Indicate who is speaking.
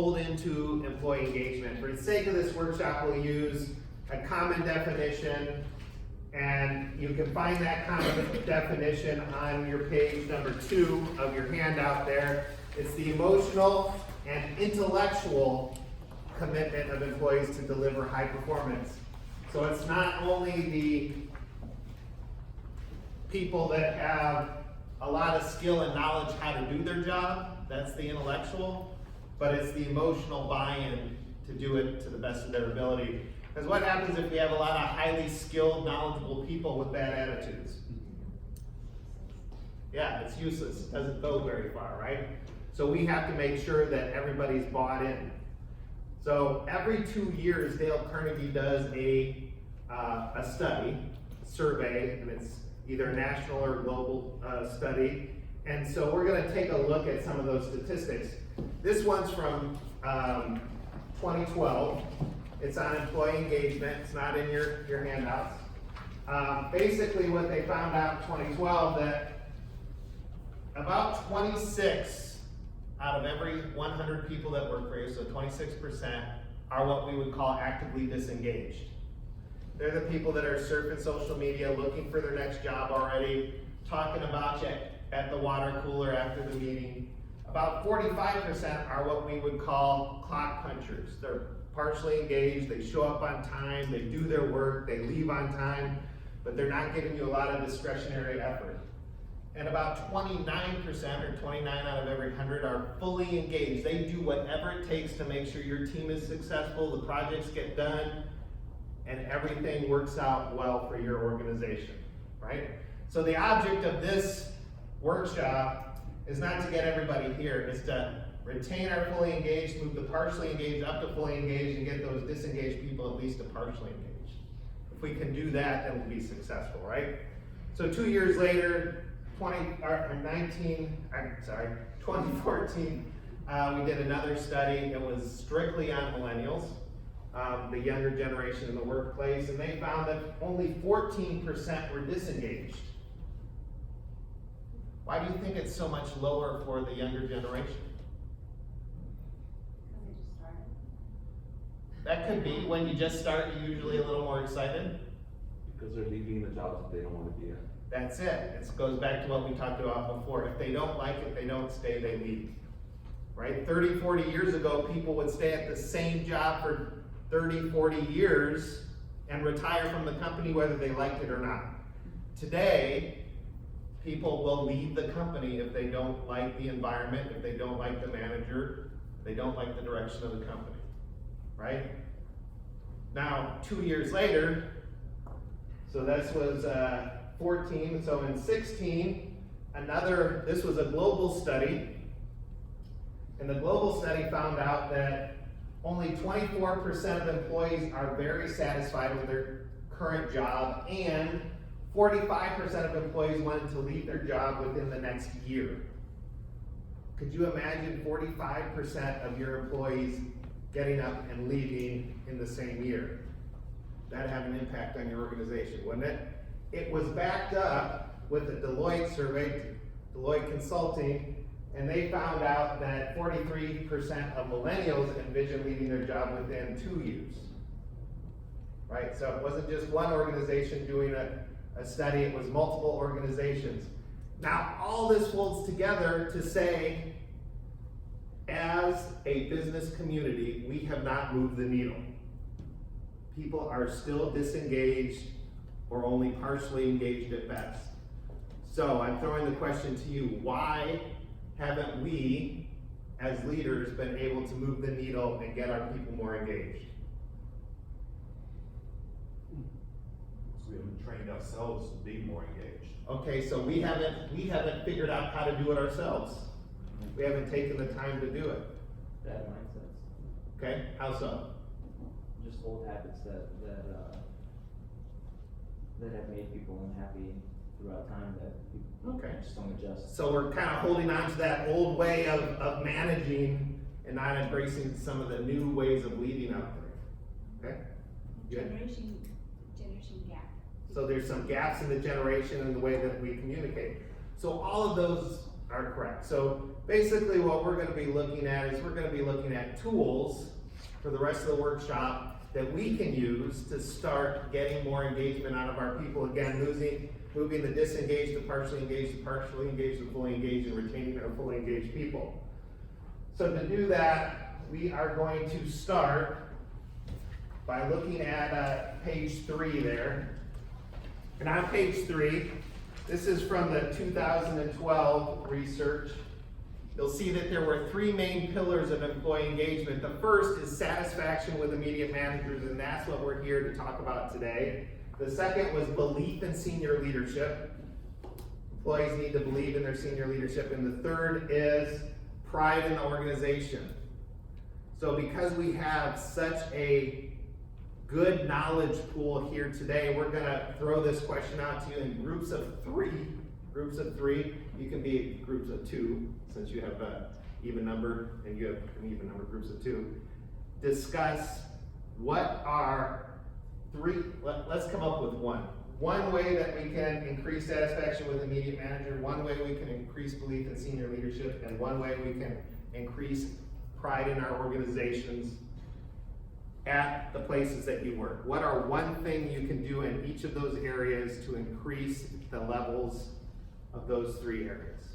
Speaker 1: into employee engagement. For the sake of this workshop, we'll use a common definition, and you can find that common definition on your page number 2 of your handout there. It's the emotional and intellectual commitment of employees to deliver high performance. So it's not only the people that have a lot of skill and knowledge how to do their job, that's the intellectual, but it's the emotional buy-in to do it to the best of their ability. Because what happens if we have a lot of highly skilled, knowledgeable people with bad attitudes? Yeah, it's useless. It doesn't go very far, right? So we have to make sure that everybody's bought in. So every 2 years, Dale Carnegie does a study, survey, and it's either a national or global study. And so we're going to take a look at some of those statistics. This one's from 2012. It's on employee engagement. It's not in your handouts. Basically, what they found out in 2012 that about 26 out of every 100 people that work for you, so 26%, are what we would call actively disengaged. They're the people that are surfing social media, looking for their next job already, talking about you at the water cooler after the meeting. About 45% are what we would call clock punchers. They're partially engaged, they show up on time, they do their work, they leave on time, but they're not giving you a lot of discretionary effort. And about 29%, or 29 out of every 100, are fully engaged. They do whatever it takes to make sure your team is successful, the projects get done, and everything works out well for your organization, right? So the object of this workshop is not to get everybody here, it's to retain our fully engaged, move the partially engaged up to fully engaged, and get those disengaged people at least to partially engaged. If we can do that, then we'll be successful, right? So 2 years later, 2014, we did another study. It was strictly on millennials, the younger generation in the workplace, and they found that only 14% were disengaged. Why do you think it's so much lower for the younger generation?
Speaker 2: Because they just started.
Speaker 1: That could be. When you just start, you're usually a little more excited.
Speaker 3: Because they're leaving the jobs that they don't want to be in.
Speaker 1: That's it. It goes back to what we talked about before. If they don't like it, they don't stay, they leave. Right? 30, 40 years ago, people would stay at the same job for 30, 40 years and retire from the company whether they liked it or not. Today, people will leave the company if they don't like the environment, if they don't like the manager, if they don't like the direction of the company. Right? Now, 2 years later, so this was 14, so in 16, this was a global study, and the global study found out that only 24% of employees are very satisfied with their current job, and 45% of employees wanted to leave their job within the next year. Could you imagine 45% of your employees getting up and leaving in the same year? That'd have an impact on your organization, wouldn't it? It was backed up with a Deloitte survey, Deloitte Consulting, and they found out that 43% of millennials envision leaving their job within 2 years. Right, so it wasn't just one organization doing a study, it was multiple organizations. Now, all this holds together to say, as a business community, we have not moved the needle. People are still disengaged or only partially engaged at best. So I'm throwing the question to you, why haven't we, as leaders, been able to move the needle and get our people more engaged?
Speaker 4: We haven't trained ourselves to be more engaged.
Speaker 1: Okay, so we haven't figured out how to do it ourselves. We haven't taken the time to do it.
Speaker 5: Bad mindsets.
Speaker 1: Okay, how so?
Speaker 5: Just old habits that have made people unhappy throughout time that people just don't adjust.
Speaker 1: So we're kind of holding on to that old way of managing and not embracing some of the new ways of leading out there. Okay? Good.
Speaker 2: Generation gap.
Speaker 1: So there's some gaps in the generation and the way that we communicate. So all of those are correct. So basically what we're gonna be looking at is we're gonna be looking at tools for the rest of the workshop that we can use to start getting more engagement out of our people. Again, moving the disengaged to partially engaged, to fully engaged, and retaining our fully engaged people. So to do that, we are going to start by looking at page 3 there. And on page 3, this is from the 2012 research. You'll see that there were 3 main pillars of employee engagement. The first is satisfaction with immediate managers, and that's what we're here to talk about today. The second was belief in senior leadership. Employees need to believe in their senior leadership. And the third is pride in the organization. So because we have such a good knowledge pool here today, we're gonna throw this question out to you in groups of 3. Groups of 3, you can be groups of 2, since you have an even number, and you have an even number of groups of 2. Discuss what are 3, let's come up with one. One way that we can increase satisfaction with immediate manager, one way we can increase belief in senior leadership, and one way we can increase pride in our organizations at the places that you work. What are one thing you can do in each of those areas to increase the levels of those 3 areas?